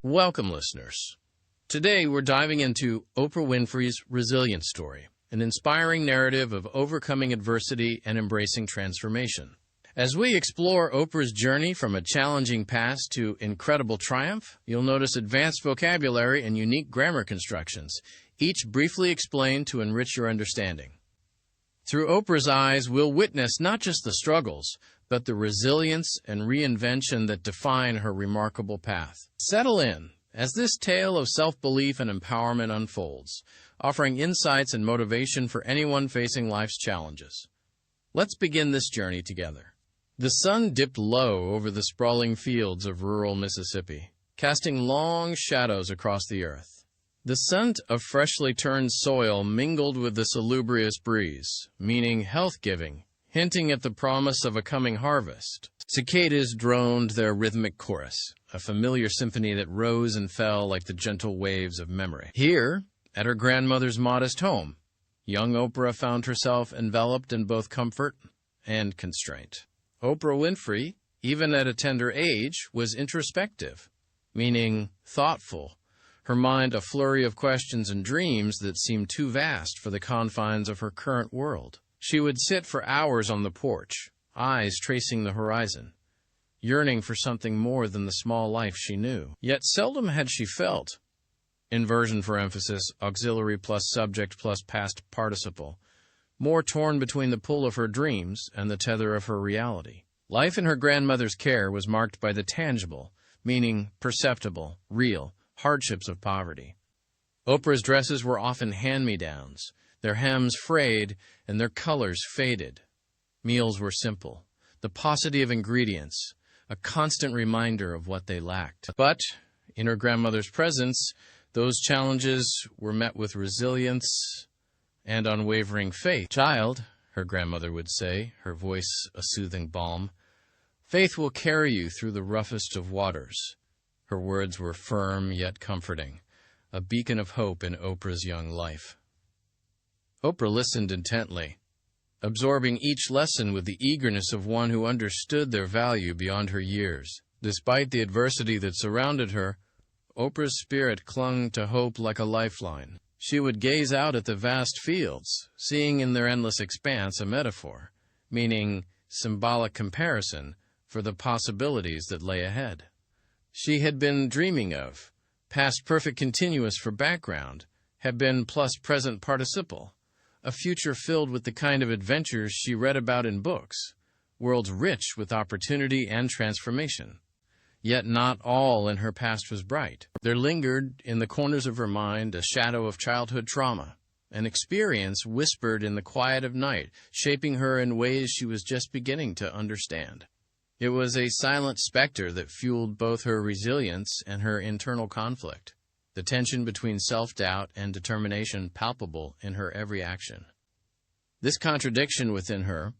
Welcome, listeners. Today, we're diving into Oprah Winfrey's resilience story, an inspiring narrative of overcoming adversity and embracing transformation. As we explore Oprah's journey from a challenging past to incredible triumph, you'll notice advanced vocabulary and unique grammar constructions, each briefly explained to enrich your understanding. Through Oprah's eyes, we'll witness not just the struggles, but the resilience and reinvention that define her remarkable path. Settle in as this tale of self-belief and empowerment unfolds, offering insights and motivation for anyone facing life's challenges. Let's begin this journey together. The sun dipped low over the sprawling fields of rural Mississippi, casting long shadows across the earth. The scent of freshly turned soil mingled with the salubrious breeze, meaning health-giving, hinting at the promise of a coming harvest. Cicadas droned their rhythmic chorus, a familiar symphony that rose and fell like the gentle waves of memory. Here, at her grandmother's modest home, young Oprah found herself enveloped in both comfort and constraint. Oprah Winfrey, even at a tender age, was introspective, meaning thoughtful, her mind a flurry of questions and dreams that seemed too vast for the confines of her current world. She would sit for hours on the porch, eyes tracing the horizon, yearning for something more than the small life she knew. Yet seldom had she felt, inversion for emphasis, auxiliary plus subject plus past participle, more torn between the pull of her dreams and the tether of her reality. Life in her grandmother's care was marked by the tangible, meaning perceptible, real, hardships of poverty. Oprah's dresses were often hand-me-downs, their hems frayed and their colors faded. Meals were simple, the paucity of ingredients, a constant reminder of what they lacked. But, in her grandmother's presence, those challenges were met with resilience and unwavering faith. "Child," her grandmother would say, her voice a soothing balm, "faith will carry you through the roughest of waters." Her words were firm yet comforting, a beacon of hope in Oprah's young life. Oprah listened intently, absorbing each lesson with the eagerness of one who understood their value beyond her years. Despite the adversity that surrounded her, Oprah's spirit clung to hope like a lifeline. She would gaze out at the vast fields, seeing in their endless expanse a metaphor, meaning symbolic comparison for the possibilities that lay ahead. She had been dreaming of, past perfect continuous for background, had been plus present participle, a future filled with the kind of adventures she read about in books, worlds rich with opportunity and transformation. Yet not all in her past was bright. There lingered in the corners of her mind a shadow of childhood trauma, an experience whispered in the quiet of night, shaping her in ways she was just beginning to understand. It was a silent specter that fueled both her resilience and her internal conflict, the tension between self-doubt and determination palpable in her every action. This contradiction within her,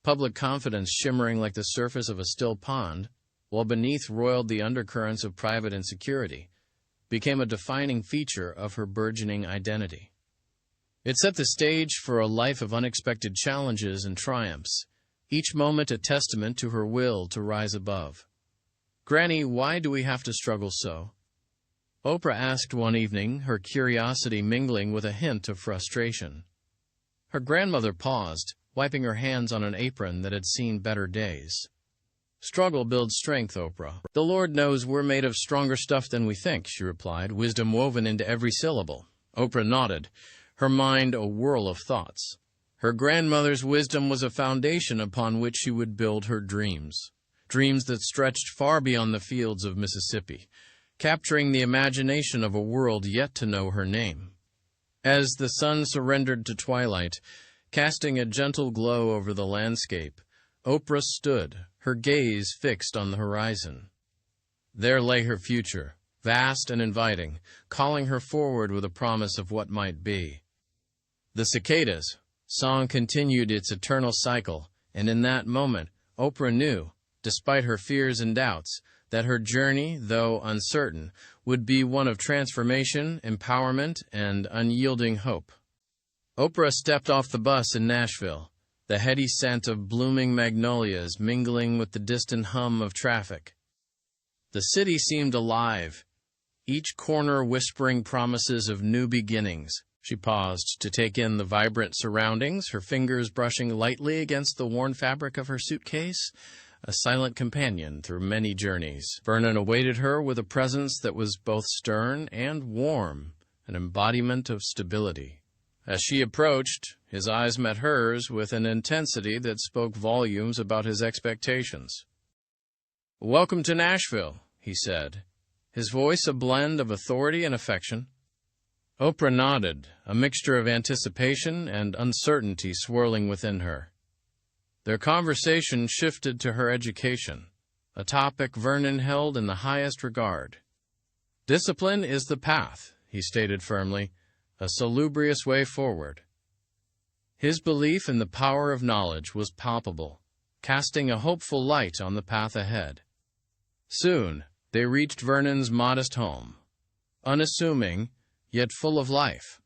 public confidence shimmering like the surface of a still pond, while beneath roiled the undercurrents of private insecurity, became a defining feature of her burgeoning identity. It set the stage for a life of unexpected challenges and triumphs, each moment a testament to her will to rise above. "Granny, why do we have to struggle so?" Oprah asked one evening, her curiosity mingling with a hint of frustration. Her grandmother paused, wiping her hands on an apron that had seen better days. "Struggle builds strength, Oprah. The Lord knows we're made of stronger stuff than we think," she replied, wisdom woven into every syllable. Oprah nodded, her mind a whirl of thoughts. Her grandmother's wisdom was a foundation upon which she would build her dreams, dreams that stretched far beyond the fields of Mississippi, capturing the imagination of a world yet to know her name. As the sun surrendered to twilight, casting a gentle glow over the landscape, Oprah stood, her gaze fixed on the horizon. There lay her future, vast and inviting, calling her forward with a promise of what might be. The cicadas' song continued its eternal cycle, and in that moment, Oprah knew, despite her fears and doubts, that her journey, though uncertain, would be one of transformation, empowerment, and unyielding hope. Oprah stepped off the bus in Nashville, the heady scent of blooming magnolias mingling with the distant hum of traffic. The city seemed alive, each corner whispering promises of new beginnings. She paused to take in the vibrant surroundings, her fingers brushing lightly against the worn fabric of her suitcase, a silent companion through many journeys. Vernon awaited her with a presence that was both stern and warm, an embodiment of stability. As she approached, his eyes met hers with an intensity that spoke volumes about his expectations. "Welcome to Nashville," he said, his voice a blend of authority and affection. Oprah nodded, a mixture of anticipation and uncertainty swirling within her. Their conversation shifted to her education, a topic Vernon held in the highest regard. "Discipline is the path," he stated firmly, "a salubrious way forward." His belief in the power of knowledge was palpable, casting a hopeful light on the path ahead. Soon, they reached Vernon's modest home, unassuming, yet full of life.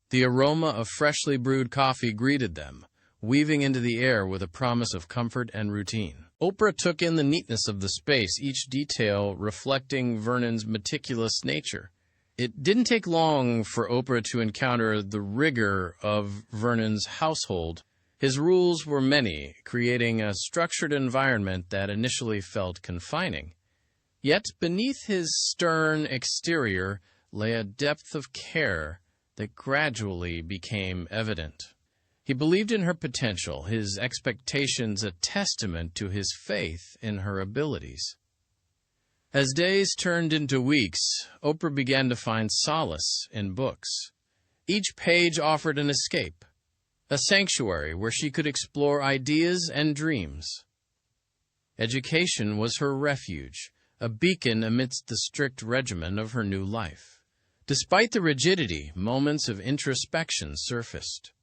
The aroma of freshly brewed coffee greeted them, weaving into the air with a promise of comfort and routine. Oprah took in the neatness of the space, each detail reflecting Vernon's meticulous nature. It didn't take long for Oprah to encounter the rigor of Vernon's household. His rules were many, creating a structured environment that initially felt confining. Yet beneath his stern exterior lay a depth of care that gradually became evident. He believed in her potential, his expectations a testament to his faith in her abilities. As days turned into weeks, Oprah began to find solace in books. Each page offered an escape, a sanctuary where she could explore ideas and dreams. Education was her refuge, a beacon amidst the strict regimen of her new life. Despite the rigidity, moments of introspection surfaced.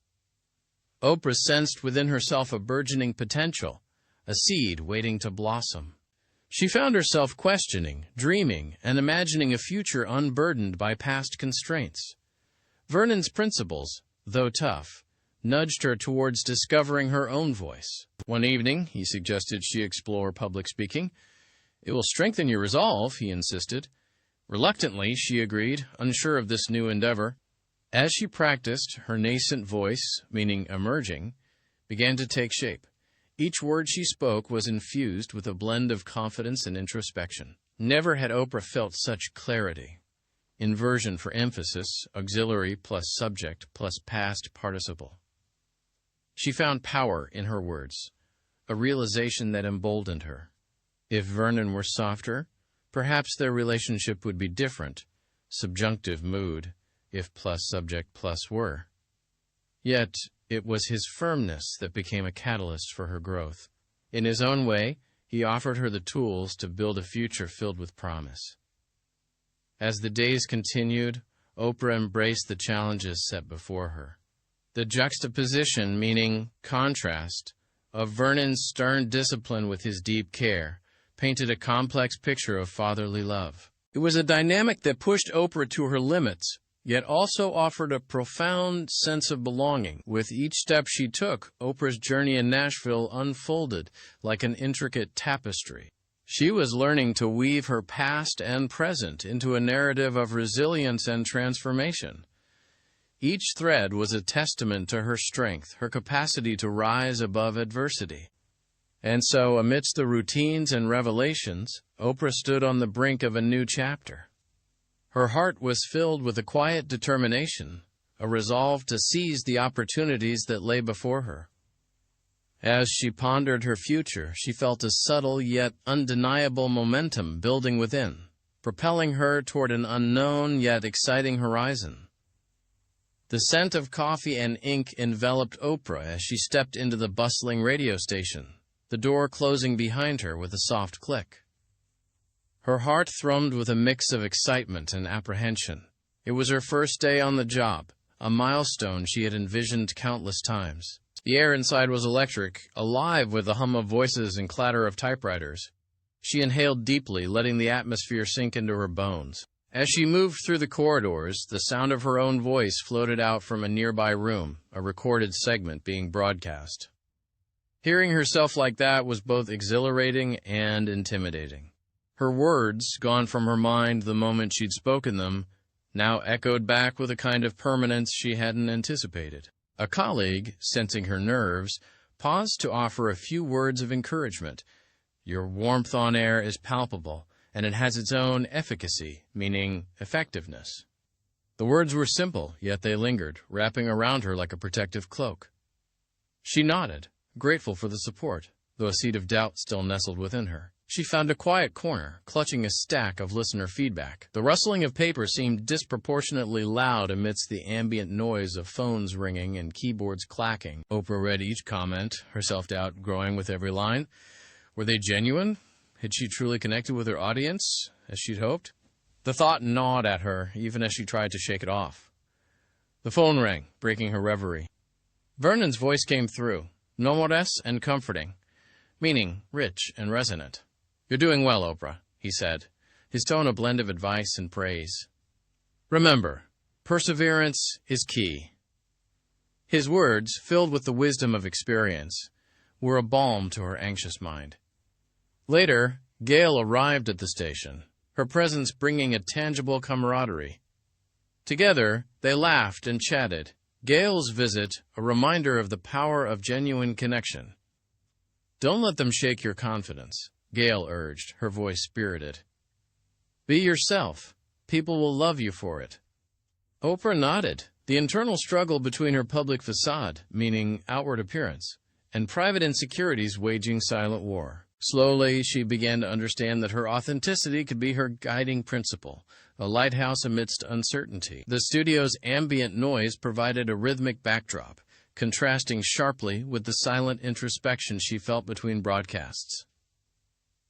Oprah sensed within herself a burgeoning potential, a seed waiting to blossom. She found herself questioning, dreaming, and imagining a future unburdened by past constraints. Vernon's principles, though tough, nudged her towards discovering her own voice. One evening, he suggested she explore public speaking. "It will strengthen your resolve," he insisted. Reluctantly, she agreed, unsure of this new endeavor. As she practiced, her nascent voice, meaning emerging, began to take shape. Each word she spoke was infused with a blend of confidence and introspection. Never had Oprah felt such clarity. Inversion for emphasis, auxiliary plus subject plus past participle. She found power in her words, a realization that emboldened her. If Vernon were softer, perhaps their relationship would be different, subjunctive mood, if plus subject plus were. Yet, it was his firmness that became a catalyst for her growth. In his own way, he offered her the tools to build a future filled with promise. As the days continued, Oprah embraced the challenges set before her. The juxtaposition, meaning contrast, of Vernon's stern discipline with his deep care, painted a complex picture of fatherly love. It was a dynamic that pushed Oprah to her limits, yet also offered a profound sense of belonging. With each step she took, Oprah's journey in Nashville unfolded like an intricate tapestry. She was learning to weave her past and present into a narrative of resilience and transformation. Each thread was a testament to her strength, her capacity to rise above adversity. And so, amidst the routines and revelations, Oprah stood on the brink of a new chapter. Her heart was filled with a quiet determination, a resolve to seize the opportunities that lay before her. As she pondered her future, she felt a subtle yet undeniable momentum building within, propelling her toward an unknown yet exciting horizon. The scent of coffee and ink enveloped Oprah as she stepped into the bustling radio station, the door closing behind her with a soft click. Her heart thrummed with a mix of excitement and apprehension. It was her first day on the job, a milestone she had envisioned countless times. The air inside was electric, alive with the hum of voices and clatter of typewriters. She inhaled deeply, letting the atmosphere sink into her bones. As she moved through the corridors, the sound of her own voice floated out from a nearby room, a recorded segment being broadcast. Hearing herself like that was both exhilarating and intimidating. Her words, gone from her mind the moment she'd spoken them, now echoed back with a kind of permanence she hadn't anticipated. A colleague, sensing her nerves, paused to offer a few words of encouragement. "Your warmth on air is palpable, and it has its own efficacy, meaning effectiveness." The words were simple, yet they lingered, wrapping around her like a protective cloak. She nodded, grateful for the support, though a seed of doubt still nestled within her. She found a quiet corner, clutching a stack of listener feedback. The rustling of paper seemed disproportionately loud amidst the ambient noise of phones ringing and keyboards clacking. Oprah read each comment, her self-doubt growing with every line. Were they genuine? Had she truly connected with her audience, as she'd hoped? The thought gnawed at her, even as she tried to shake it off. The phone rang, breaking her reverie. Vernon's voice came through, nomorous and comforting, meaning rich and resonant. "You're doing well, Oprah," he said, his tone a blend of advice and praise. "Remember, perseverance is key." His words, filled with the wisdom of experience, were a balm to her anxious mind. Later, Gail arrived at the station, her presence bringing a tangible camaraderie. Together, they laughed and chatted, Gail's visit a reminder of the power of genuine connection. "Don't let them shake your confidence," Gail urged, her voice spirited. "Be yourself. People will love you for it." Oprah nodded, the internal struggle between her public facade, meaning outward appearance, and private insecurities waging silent war. Slowly, she began to understand that her authenticity could be her guiding principle, a lighthouse amidst uncertainty. The studio's ambient noise provided a rhythmic backdrop, contrasting sharply with the silent introspection she felt between broadcasts.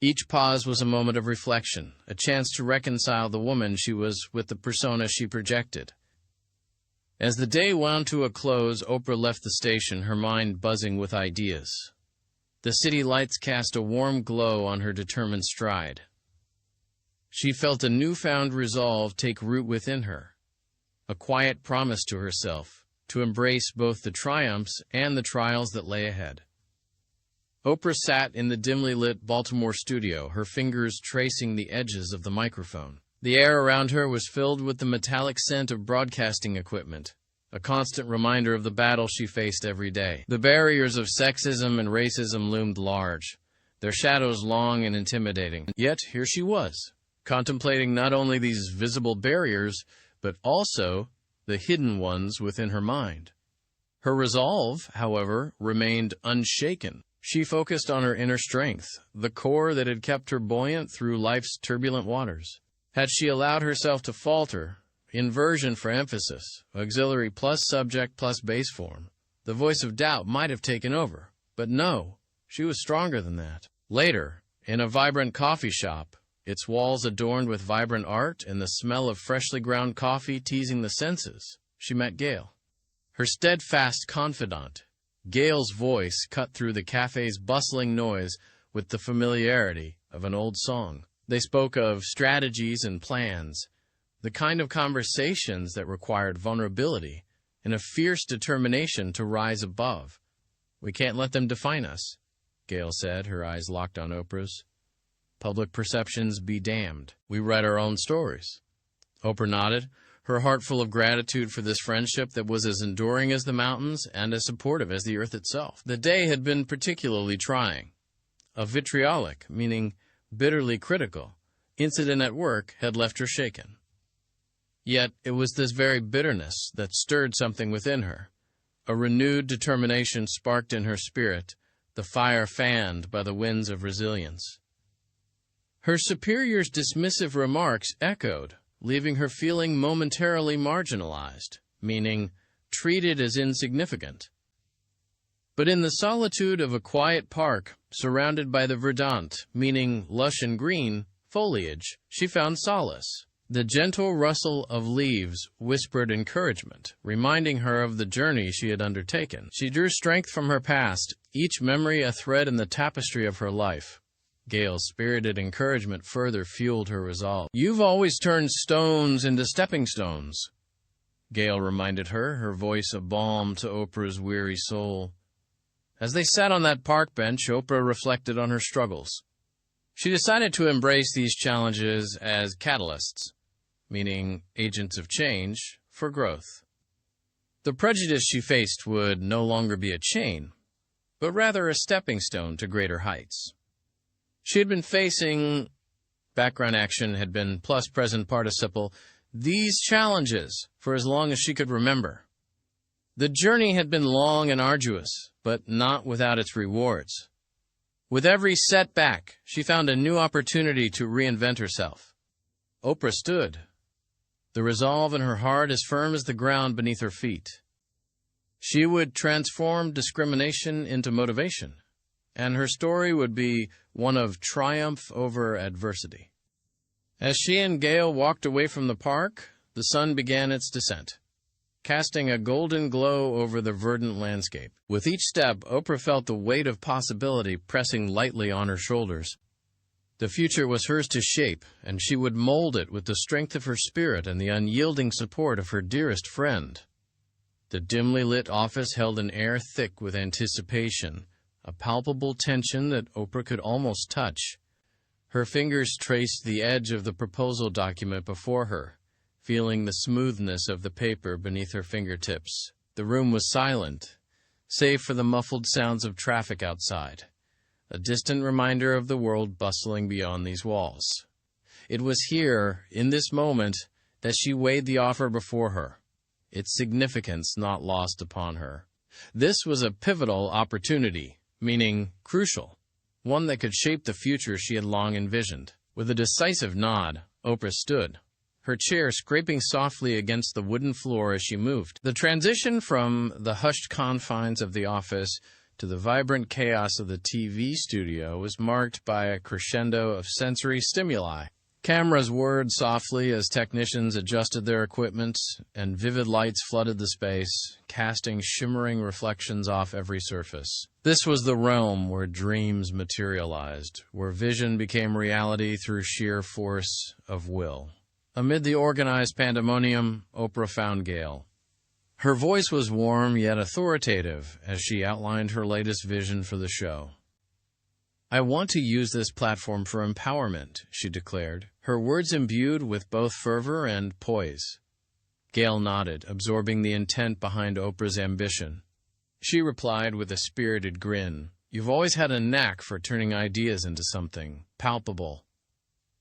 Each pause was a moment of reflection, a chance to reconcile the woman she was with the persona she projected. As the day wound to a close, Oprah left the station, her mind buzzing with ideas. The city lights cast a warm glow on her determined stride. She felt a newfound resolve take root within her, a quiet promise to herself to embrace both the triumphs and the trials that lay ahead. Oprah sat in the dimly lit Baltimore studio, her fingers tracing the edges of the microphone. The air around her was filled with the metallic scent of broadcasting equipment, a constant reminder of the battle she faced every day. The barriers of sexism and racism loomed large, their shadows long and intimidating. Yet here she was, contemplating not only these visible barriers, but also the hidden ones within her mind. Her resolve, however, remained unshaken. She focused on her inner strength, the core that had kept her buoyant through life's turbulent waters. Had she allowed herself to falter, inversion for emphasis, auxiliary plus subject plus base form, the voice of doubt might have taken over. But no, she was stronger than that. Later, in a vibrant coffee shop, its walls adorned with vibrant art and the smell of freshly ground coffee teasing the senses, she met Gail. Her steadfast confidant, Gail's voice cut through the cafe's bustling noise with the familiarity of an old song. They spoke of strategies and plans, the kind of conversations that required vulnerability and a fierce determination to rise above. "We can't let them define us," Gail said, her eyes locked on Oprah's. "Public perceptions be damned. We write our own stories." Oprah nodded, her heart full of gratitude for this friendship that was as enduring as the mountains and as supportive as the earth itself. The day had been particularly trying. A vitriolic, meaning bitterly critical, incident at work had left her shaken. Yet it was this very bitterness that stirred something within her. A renewed determination sparked in her spirit, the fire fanned by the winds of resilience. Her superior's dismissive remarks echoed, leaving her feeling momentarily marginalized, meaning treated as insignificant. But in the solitude of a quiet park, surrounded by the verdant, meaning lush and green, foliage, she found solace. The gentle rustle of leaves whispered encouragement, reminding her of the journey she had undertaken. She drew strength from her past, each memory a thread in the tapestry of her life. Gail's spirited encouragement further fueled her resolve. "You've always turned stones into stepping stones," Gail reminded her, her voice a balm to Oprah's weary soul. As they sat on that park bench, Oprah reflected on her struggles. She decided to embrace these challenges as catalysts, meaning agents of change, for growth. The prejudice she faced would no longer be a chain, but rather a stepping stone to greater heights. She had been facing background action had been plus present participle, these challenges for as long as she could remember. The journey had been long and arduous, but not without its rewards. With every setback, she found a new opportunity to reinvent herself. Oprah stood, the resolve in her heart as firm as the ground beneath her feet. She would transform discrimination into motivation, and her story would be one of triumph over adversity. As she and Gail walked away from the park, the sun began its descent, casting a golden glow over the verdant landscape. With each step, Oprah felt the weight of possibility pressing lightly on her shoulders. The future was hers to shape, and she would mold it with the strength of her spirit and the unyielding support of her dearest friend. The dimly lit office held an air thick with anticipation, a palpable tension that Oprah could almost touch. Her fingers traced the edge of the proposal document before her, feeling the smoothness of the paper beneath her fingertips. The room was silent, save for the muffled sounds of traffic outside, a distant reminder of the world bustling beyond these walls. It was here, in this moment, that she weighed the offer before her, its significance not lost upon her. This was a pivotal opportunity, meaning crucial, one that could shape the future she had long envisioned. With a decisive nod, Oprah stood, her chair scraping softly against the wooden floor as she moved. The transition from the hushed confines of the office to the vibrant chaos of the TV studio was marked by a crescendo of sensory stimuli. Cameras whirred softly as technicians adjusted their equipment, and vivid lights flooded the space, casting shimmering reflections off every surface. This was the realm where dreams materialized, where vision became reality through sheer force of will. Amid the organized pandemonium, Oprah found Gail. Her voice was warm yet authoritative as she outlined her latest vision for the show. "I want to use this platform for empowerment," she declared, her words imbued with both fervor and poise. Gail nodded, absorbing the intent behind Oprah's ambition. She replied with a spirited grin, "You've always had a knack for turning ideas into something palpable."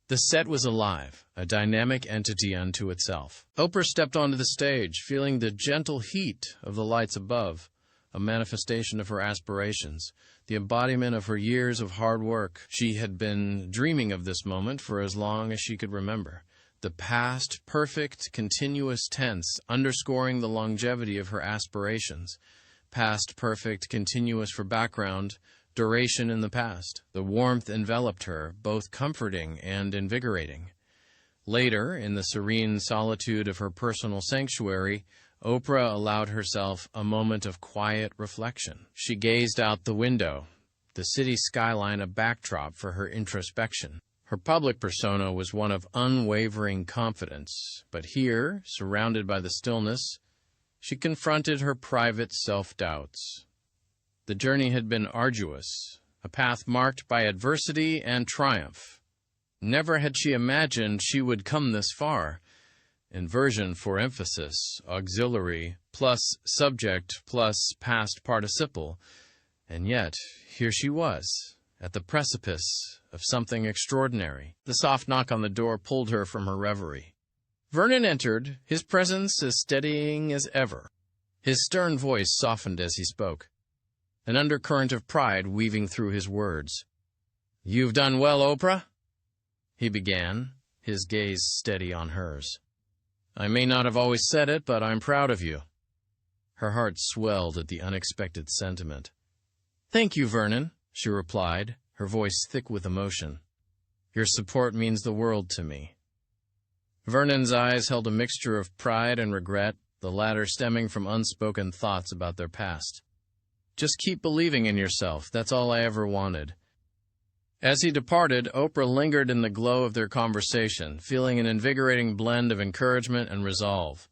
The set was alive, a dynamic entity unto itself. Oprah stepped onto the stage, feeling the gentle heat of the lights above, a manifestation of her aspirations, the embodiment of her years of hard work. She had been dreaming of this moment for as long as she could remember, the past perfect, continuous tense underscoring the longevity of her aspirations. Past perfect, continuous for background, duration in the past. The warmth enveloped her, both comforting and invigorating. Later, in the serene solitude of her personal sanctuary, Oprah allowed herself a moment of quiet reflection. She gazed out the window, the city skyline a backdrop for her introspection. Her public persona was one of unwavering confidence, but here, surrounded by the stillness, she confronted her private self-doubts. The journey had been arduous, a path marked by adversity and triumph. Never had she imagined she would come this far. Inversion for emphasis, auxiliary, plus subject, plus past participle. And yet, here she was, at the precipice of something extraordinary. The soft knock on the door pulled her from her reverie. Vernon entered, his presence as steadying as ever. His stern voice softened as he spoke, an undercurrent of pride weaving through his words. "You've done well, Oprah," he began, his gaze steady on hers. "I may not have always said it, but I'm proud of you." Her heart swelled at the unexpected sentiment. "Thank you, Vernon," she replied, her voice thick with emotion. "Your support means the world to me." Vernon's eyes held a mixture of pride and regret, the latter stemming from unspoken thoughts about their past. "Just keep believing in yourself, that's all I ever wanted." As he departed, Oprah lingered in the glow of their conversation, feeling an invigorating blend of encouragement and resolve.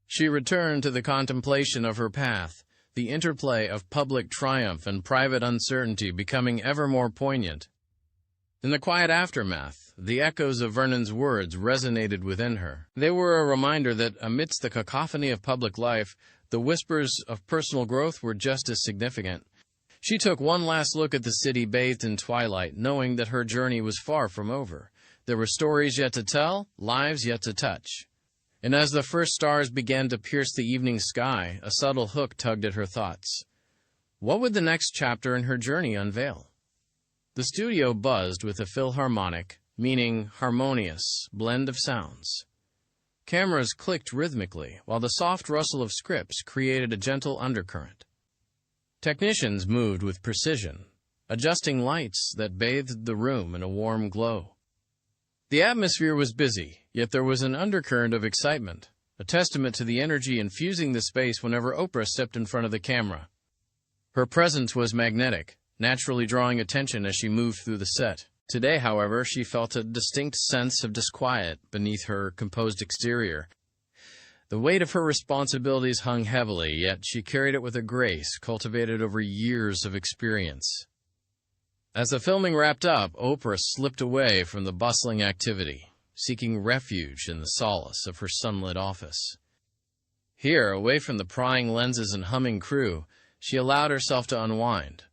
She returned to the contemplation of her path, the interplay of public triumph and private uncertainty becoming ever more poignant. In the quiet aftermath, the echoes of Vernon's words resonated within her. They were a reminder that amidst the cacophony of public life, the whispers of personal growth were just as significant. She took one last look at the city bathed in twilight, knowing that her journey was far from over. There were stories yet to tell, lives yet to touch. And as the first stars began to pierce the evening sky, a subtle hook tugged at her thoughts. What would the next chapter in her journey unveil? The studio buzzed with a philharmonic, meaning harmonious, blend of sounds. Cameras clicked rhythmically, while the soft rustle of scripts created a gentle undercurrent. Technicians moved with precision, adjusting lights that bathed the room in a warm glow. The atmosphere was busy, yet there was an undercurrent of excitement, a testament to the energy infusing the space whenever Oprah stepped in front of the camera. Her presence was magnetic, naturally drawing attention as she moved through the set. Today, however, she felt a distinct sense of disquiet beneath her composed exterior. The weight of her responsibilities hung heavily, yet she carried it with a grace cultivated over years of experience. As the filming wrapped up, Oprah slipped away from the bustling activity, seeking refuge in the solace of her sunlit office. Here, away from the prying lenses and humming crew, she allowed herself to unwind.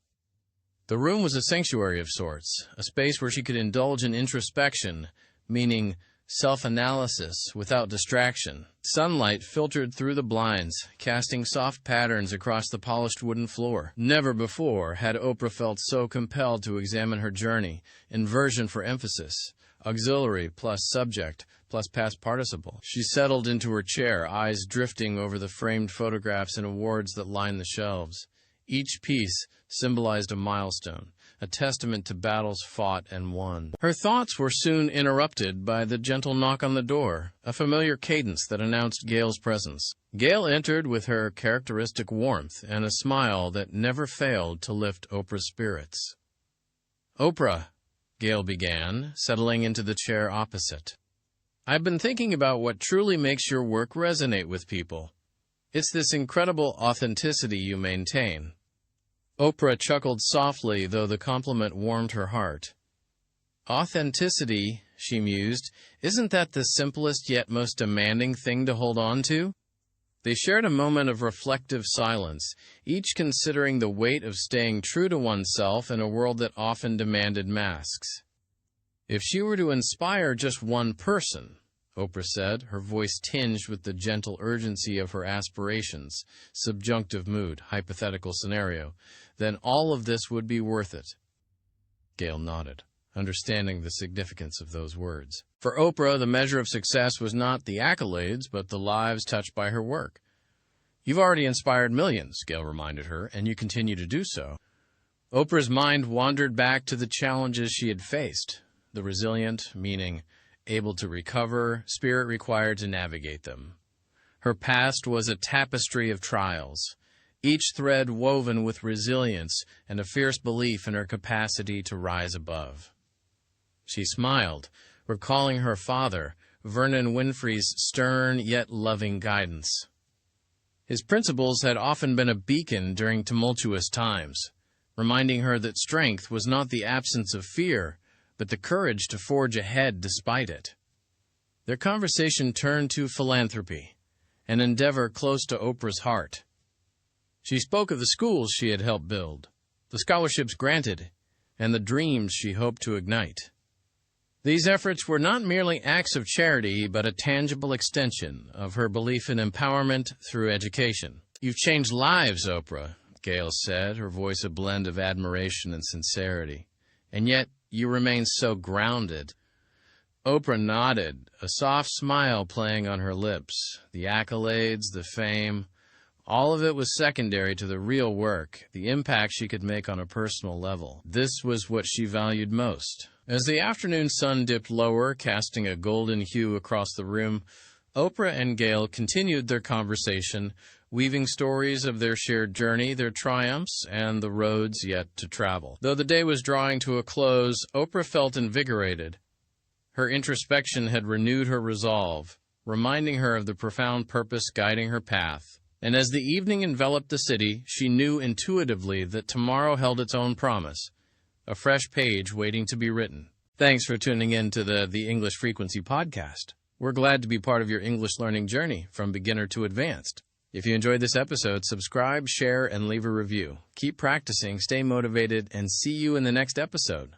The room was a sanctuary of sorts, a space where she could indulge in introspection, meaning self-analysis without distraction. Sunlight filtered through the blinds, casting soft patterns across the polished wooden floor. Never before had Oprah felt so compelled to examine her journey, inversion for emphasis, auxiliary plus subject plus past participle. She settled into her chair, eyes drifting over the framed photographs and awards that lined the shelves. Each piece symbolized a milestone, a testament to battles fought and won. Her thoughts were soon interrupted by the gentle knock on the door, a familiar cadence that announced Gail's presence. Gail entered with her characteristic warmth and a smile that never failed to lift Oprah's spirits. "Oprah," Gail began, settling into the chair opposite. "I've been thinking about what truly makes your work resonate with people. It's this incredible authenticity you maintain." Oprah chuckled softly, though the compliment warmed her heart. "Authenticity," she mused, "isn't that the simplest yet most demanding thing to hold on to?" They shared a moment of reflective silence, each considering the weight of staying true to oneself in a world that often demanded masks. "If she were to inspire just one person," Oprah said, her voice tinged with the gentle urgency of her aspirations, subjunctive mood, hypothetical scenario, "then all of this would be worth it." Gail nodded, understanding the significance of those words. For Oprah, the measure of success was not the accolades, but the lives touched by her work. "You've already inspired millions," Gail reminded her, "and you continue to do so." Oprah's mind wandered back to the challenges she had faced, the resilient, meaning able to recover, spirit required to navigate them. Her past was a tapestry of trials, each thread woven with resilience and a fierce belief in her capacity to rise above. She smiled, recalling her father, Vernon Winfrey's stern yet loving guidance. His principles had often been a beacon during tumultuous times, reminding her that strength was not the absence of fear, but the courage to forge ahead despite it. Their conversation turned to philanthropy, an endeavor close to Oprah's heart. She spoke of the schools she had helped build, the scholarships granted, and the dreams she hoped to ignite. These efforts were not merely acts of charity, but a tangible extension of her belief in empowerment through education. "You've changed lives, Oprah," Gail said, her voice a blend of admiration and sincerity. "And yet, you remain so grounded." Oprah nodded, a soft smile playing on her lips. The accolades, the fame, all of it was secondary to the real work, the impact she could make on a personal level. This was what she valued most. As the afternoon sun dipped lower, casting a golden hue across the room, Oprah and Gail continued their conversation, weaving stories of their shared journey, their triumphs, and the roads yet to travel. Though the day was drawing to a close, Oprah felt invigorated. Her introspection had renewed her resolve, reminding her of the profound purpose guiding her path. And as the evening enveloped the city, she knew intuitively that tomorrow held its own promise, a fresh page waiting to be written. Thanks for tuning in to the English Frequency Podcast. We're glad to be part of your English learning journey from beginner to advanced. If you enjoyed this episode, subscribe, share, and leave a review. Keep practicing, stay motivated, and see you in the next episode.